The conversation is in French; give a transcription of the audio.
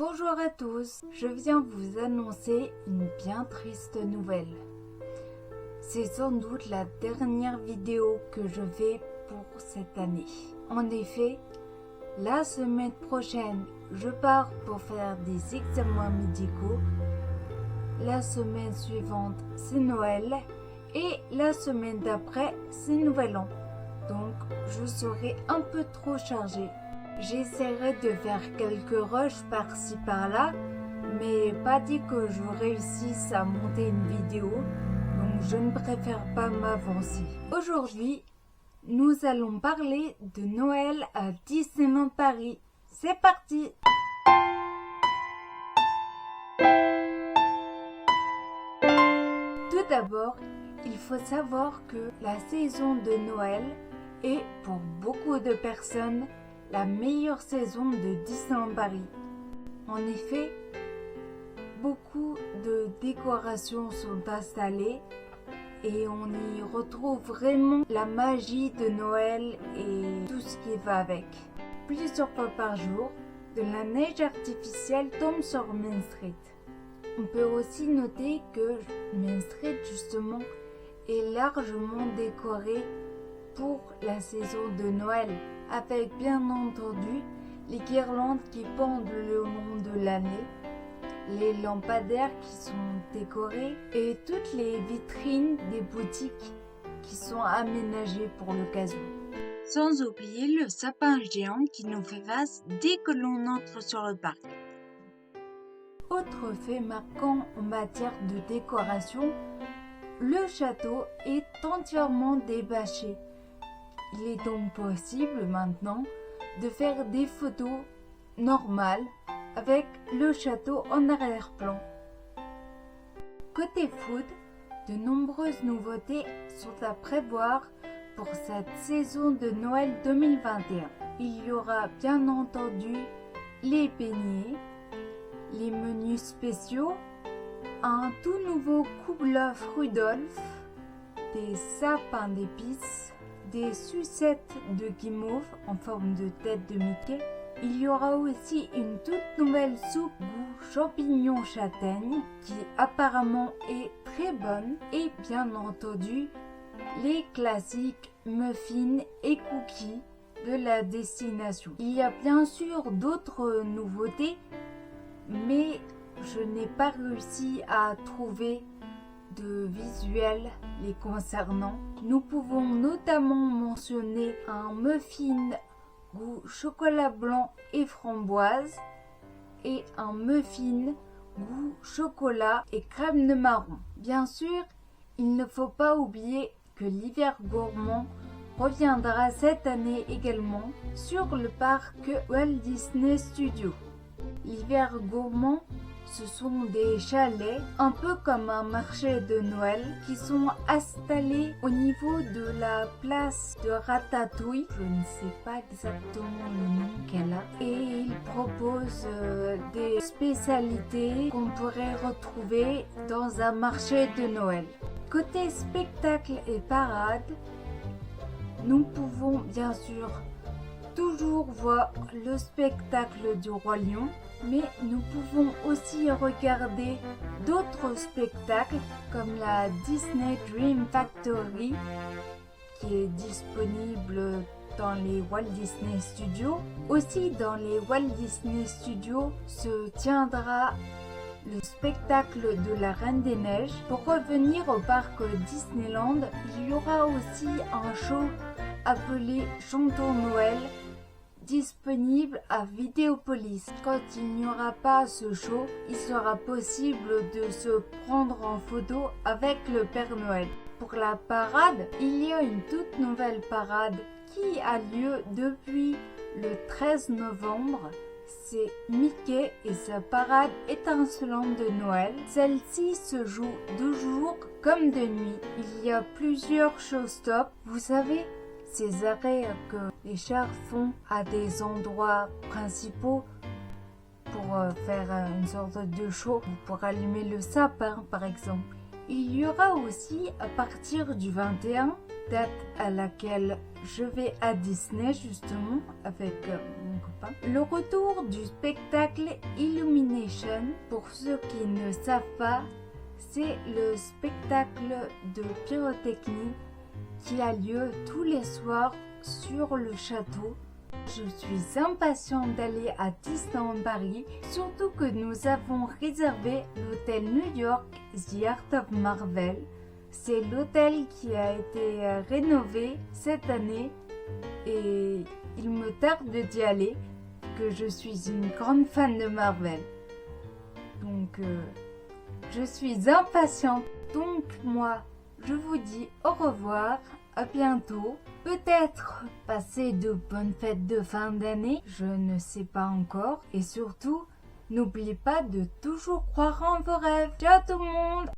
Bonjour à tous, je viens vous annoncer une bien triste nouvelle. C'est sans doute la dernière vidéo que je fais pour cette année. En effet, la semaine prochaine, je pars pour faire des examens médicaux. La semaine suivante, c'est Noël. Et la semaine d'après, c'est Nouvel An. Donc, je serai un peu trop chargée. J'essaierai de faire quelques rushs par-ci par-là, mais pas dit que je réussisse à monter une vidéo, donc je ne préfère pas m'avancer. Aujourd'hui, nous allons parler de Noël à Disneyland Paris. C'est parti! Tout d'abord, il faut savoir que la saison de Noël est pour beaucoup de personnes la meilleure saison de Disneyland Paris. En effet, beaucoup de décorations sont installées et on y retrouve vraiment la magie de Noël et tout ce qui va avec. Plusieurs fois par jour, de la neige artificielle tombe sur Main Street. On peut aussi noter que Main Street justement est largement décorée pour la saison de Noël, avec bien entendu les guirlandes qui pendent le long de l'année, les lampadaires qui sont décorés et toutes les vitrines des boutiques qui sont aménagées pour l'occasion. Sans oublier le sapin géant qui nous fait face dès que l'on entre sur le parc. Autre fait marquant en matière de décoration, le château est entièrement débâché. Il est donc possible maintenant de faire des photos normales avec le château en arrière-plan. Côté food, de nombreuses nouveautés sont à prévoir pour cette saison de Noël 2021. Il y aura bien entendu les beignets, les menus spéciaux, un tout nouveau Kouglof Rudolph, des sapins d'épices, des sucettes de guimauve en forme de tête de Mickey. Il y aura aussi une toute nouvelle soupe goût champignon châtaigne qui apparemment est très bonne et bien entendu les classiques muffins et cookies de la destination. Il y a bien sûr d'autres nouveautés, mais je n'ai pas réussi à trouver de visuels les concernant. Nous pouvons notamment mentionner un muffin goût chocolat blanc et framboise et un muffin goût chocolat et crème de marron. Bien sûr, il ne faut pas oublier que l'hiver gourmand reviendra cette année également sur le parc Walt Disney Studios. L'hiver gourmand, ce sont des chalets, un peu comme un marché de Noël, qui sont installés au niveau de la place de Ratatouille. Je ne sais pas exactement le nom qu'elle a. Et ils proposent des spécialités qu'on pourrait retrouver dans un marché de Noël. Côté spectacle et parade, nous pouvons bien sûr toujours voir le spectacle du Roi Lion, mais nous pouvons aussi regarder d'autres spectacles comme la Disney Dream Factory qui est disponible dans les Walt Disney Studios. Aussi dans les Walt Disney Studios se tiendra le spectacle de la Reine des Neiges. Pour revenir au parc Disneyland, il y aura aussi un show appelé Chantons Noël disponible à Vidéopolis. Quand il n'y aura pas ce show, il sera possible de se prendre en photo avec le Père Noël. Pour la parade, il y a une toute nouvelle parade qui a lieu depuis le 13 novembre. C'est Mickey et sa parade étincelante de Noël. Celle-ci se joue de jour comme de nuit. Il y a plusieurs showstops. Vous savez, ces arrêts que les chars font à des endroits principaux pour faire une sorte de show, pour allumer le sapin par exemple. Il y aura aussi à partir du 21, date à laquelle je vais à Disney justement avec mon copain. Le retour du spectacle Illumination, pour ceux qui ne savent pas, c'est le spectacle de pyrotechnie qui a lieu tous les soirs sur le château. Je suis impatiente d'aller à Disneyland Paris, surtout que nous avons réservé l'hôtel New York The Art of Marvel. C'est l'hôtel qui a été rénové cette année et il me tarde d'y aller, que je suis une grande fan de Marvel. Donc je suis impatiente. Donc moi, je vous dis au revoir, à bientôt. Peut-être passer de bonnes fêtes de fin d'année, je ne sais pas encore. Et surtout, n'oubliez pas de toujours croire en vos rêves. Ciao tout le monde!